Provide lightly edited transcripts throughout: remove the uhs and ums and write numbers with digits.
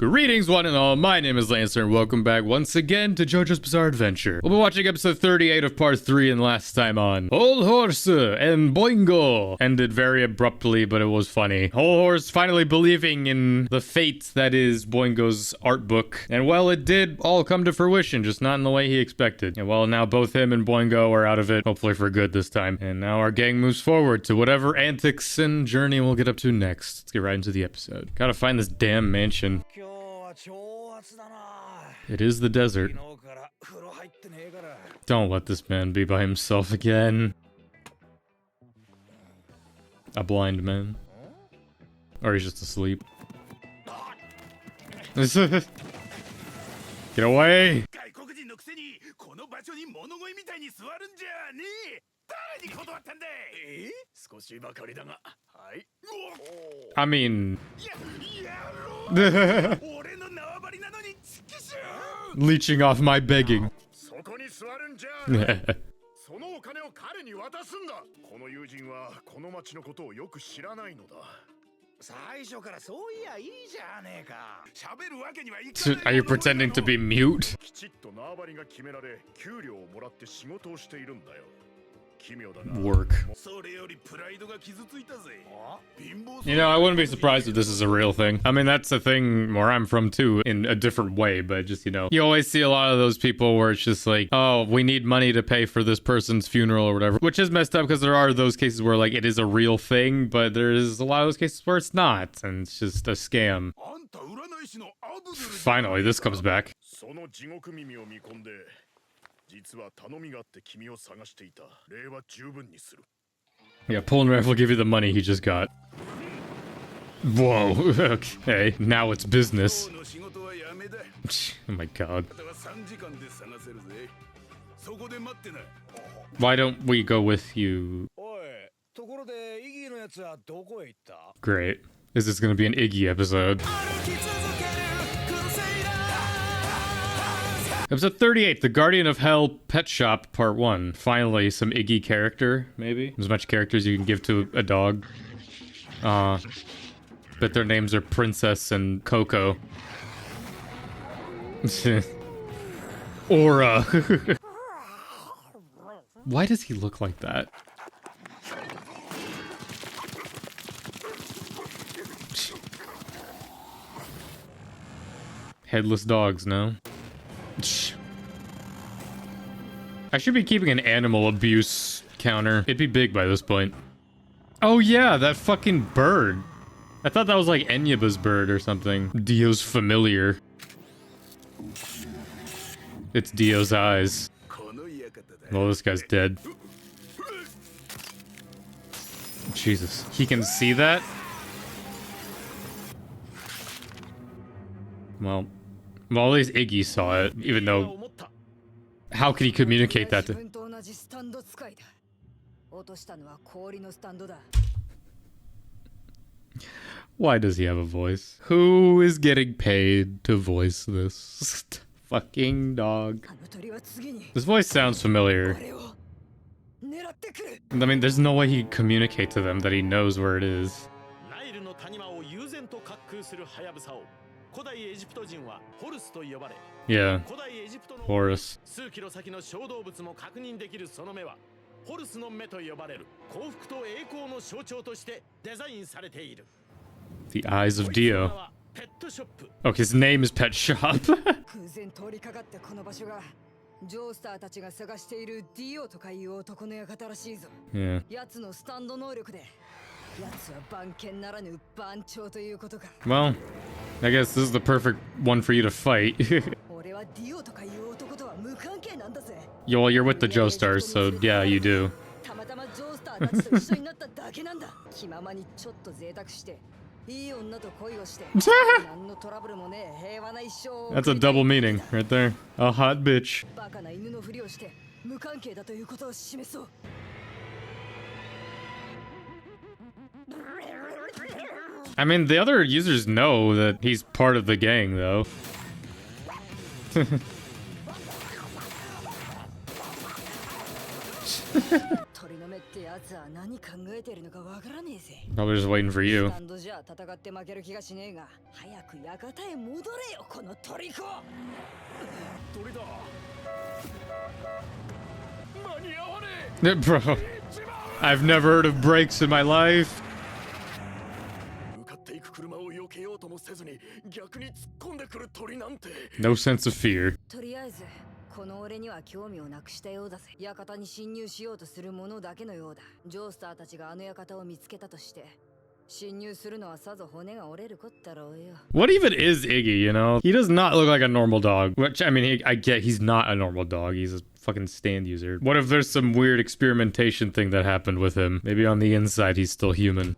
Greetings one and all, my name is Lancer and welcome back once again to JoJo's Bizarre Adventure. We'll be watching episode 38 of part 3 and last time on Whole Horse and Boingo. Ended very abruptly, but it was funny. Whole Horse finally believing in the fate that is Boingo's art book. And well, it did all come to fruition, just not in the way he expected. And well, now both him and Boingo are out of it, hopefully for good this time. And now our gang moves forward to whatever antics and journey we'll get up to next. Let's get right into the episode. Gotta find this damn mansion. It is the desert. Don't let this man be by himself again. A blind man. Or he's just asleep. Get away! I mean... leeching off my begging. Are you pretending to be mute? Work. You know, I wouldn't be surprised if this is a real thing. I mean, that's a thing where I'm from too, in a different way, but just, you know, you always see a lot of those people where it's just like, oh, we need money to pay for this person's funeral or whatever, which is messed up because there are those cases where like it is a real thing, but there's a lot of those cases where it's not, and it's just a scam. Finally, this comes back. Yeah, pulling rifle will give you the money he just got. Whoa, okay, now it's business. Oh my god. Why don't we go with you? Great. Is this gonna be an Iggy episode? Episode 38, The Guardian of Hell Pet Shop, Part 1. Finally, some Iggy character, maybe? As much characters you can give to a dog. Bet their names are Princess and Coco. Aura. Why does he look like that? Headless dogs, no? I should be keeping an animal abuse counter. It'd be big by this point. Oh yeah, that fucking bird. I thought that was like Enyaba's bird or something. Dio's familiar. It's Dio's eyes. Well, this guy's dead. Jesus. He can see that? Well, at least Iggy saw it, even though... How could he communicate that to... Why does he have a voice? Who is getting paid to voice this fucking dog? This voice sounds familiar. I mean, there's no way he can communicate to them that he knows where it is. Yeah. Horus. The eyes of Dio. Oh, his name is Pet Shop. Yeah. Well, I guess this is the perfect one for you to fight. Yo, well, you're with the Joestars, so yeah, you do. That's a double meaning right there. A hot bitch. I mean, the other users know that he's part of the gang, though. Probably just waiting for you. Bro, I've never heard of brakes in my life. No sense of fear. What even is Iggy, you know? He does not look like a normal dog. Which, I mean, I get he's not a normal dog. He's a fucking stand user. What if there's some weird experimentation thing that happened with him? Maybe on the inside he's still human.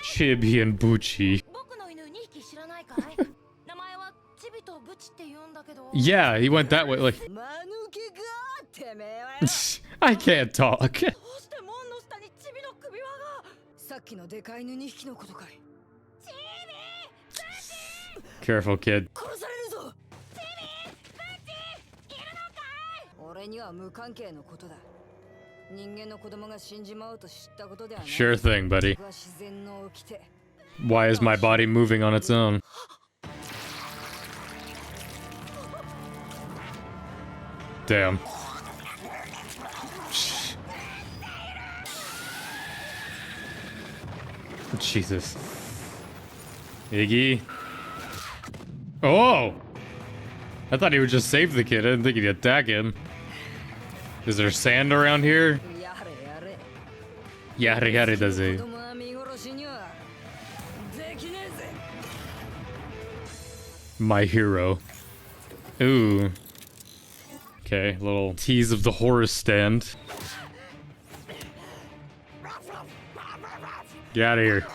Chibi and Bucci. Yeah, he went that way, like... I can't talk. Careful, kid. Sure thing, buddy. Why is my body moving on its own? Damn. Jesus. Iggy. Oh! I thought he would just save the kid. I didn't think he'd attack him. Is there sand around here? Yare yare does he? My hero. Ooh. Okay, little tease of the Horus stand. Get out of here.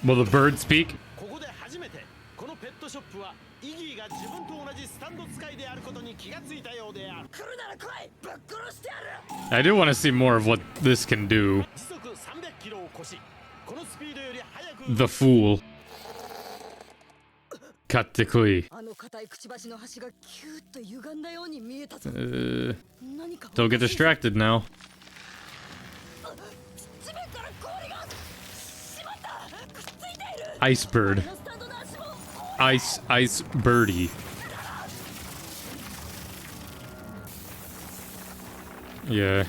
Will the bird speak? I do want to see more of what this can do. The fool. Katekui. Don't get distracted now. Ice bird. Ice birdie. Yeah.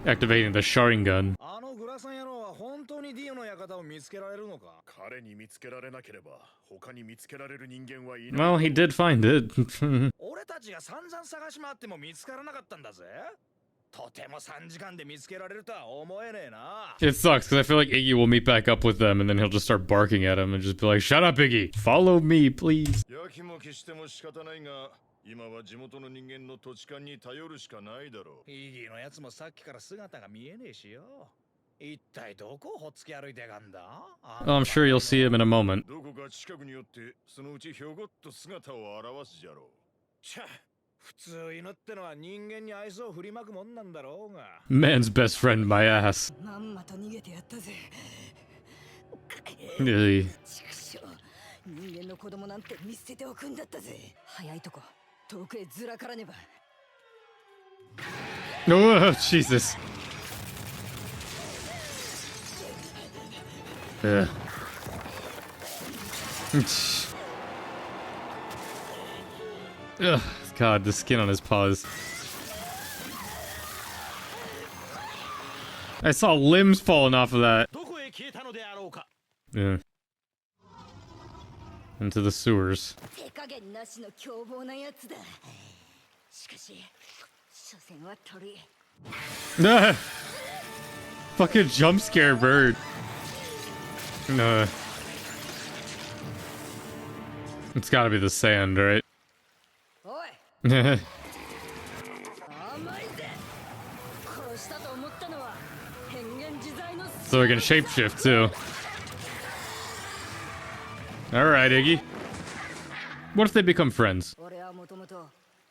Activating the Sharingan. Well, he did find it. It sucks because I feel like Iggy will meet back up with them and then he'll just start barking at him and just be like, "Shut up, Iggy! Follow me, please." Oh, I'm sure you'll see him in a moment. Man's best friend, my ass. Really? Oh, Jesus. Ugh. Ugh. God, the skin on his paws. I saw limbs falling off of that. Yeah. Into the sewers. Ah! Fucking jump scare bird. No. It's gotta be the sand, right? So we can shapeshift too. Alright, Iggy. What if they become friends?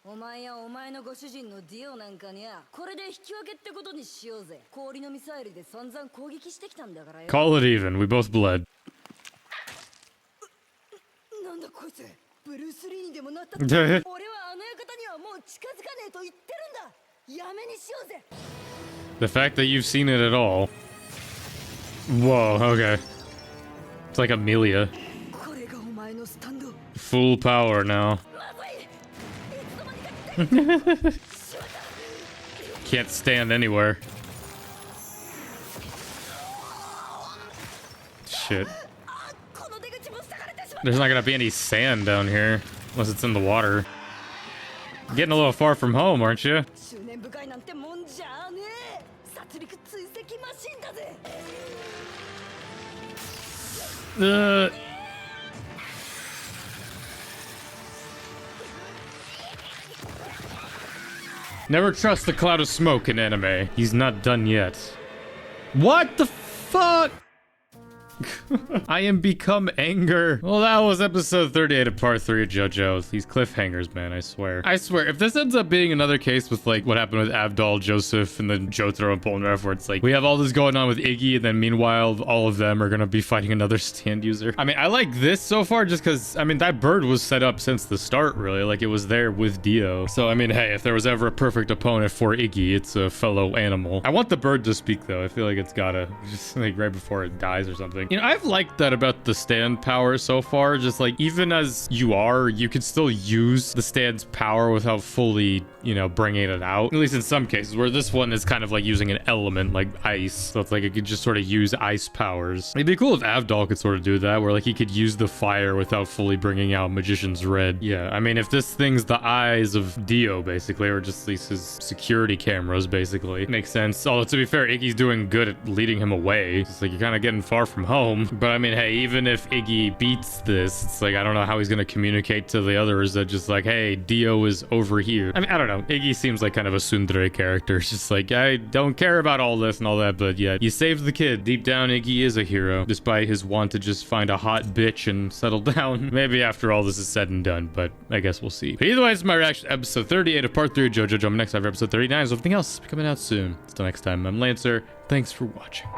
お前やお前のご主人のディオなんかにゃこれで引き分けってことにしようぜ。氷のミサイルで散々攻撃してきたんだからよ。 Call it even. We both bled. なんだこいつ、ブルース・リーにでもなったって。俺はあの館にはもう近づかねえと言ってるんだ。やめにしようぜ。 The fact that you've seen it at all. Whoa, okay. It's like Amelia. これがお前のスタンド。 Full power now. まずい、いつの間にか Can't stand anywhere. Shit. この出口も塞がれてしまった。 There's not gonna be any sand down here. Unless it's in the water. Getting a little far from home, aren't you? 執念深いなんてもんじゃねえ。殺戮追跡マシンだぜ。 Never trust the cloud of smoke in anime. He's not done yet. What the fuck? I am become anger. Well, that was episode 38 of part 3 of JoJo's. These cliffhangers, man, I swear. I swear, if this ends up being another case with, like, what happened with Abdal, Joseph, and then Jotaro and Polnareff, where it's like, we have all this going on with Iggy, and then meanwhile, all of them are gonna be fighting another stand user. I mean, I like this so far just because, I mean, that bird was set up since the start, really. Like, it was there with Dio. So, I mean, hey, if there was ever a perfect opponent for Iggy, it's a fellow animal. I want the bird to speak, though. I feel like it's gotta, just, like, right before it dies or something. You know, I've liked that about the stand power so far. Just like, even as you are, you can still use the stand's power without fully, you know, bringing it out. At least in some cases, where this one is kind of like using an element like ice. So it's like it could just sort of use ice powers. It'd be cool if Avdol could sort of do that, where like he could use the fire without fully bringing out Magician's Red. Yeah, I mean, if this thing's the eyes of Dio, basically, or just these his security cameras, basically, makes sense. Although, to be fair, Iggy's doing good at leading him away. It's like you're kind of getting far from home. But I mean, hey, even if Iggy beats this, it's like, I don't know how he's going to communicate to the others that just like, hey, Dio is over here. I mean, I don't know. Iggy seems like kind of a tsundere character. It's just like, I don't care about all this and all that, but yeah, you saved the kid. Deep down, Iggy is a hero, despite his want to just find a hot bitch and settle down. Maybe after all this is said and done, but I guess we'll see. But either way, it's my reaction to episode 38 of part 3 of JoJo. Jump next time for episode 39, so everything else is coming out soon. Until next time, I'm Lancer. Thanks for watching.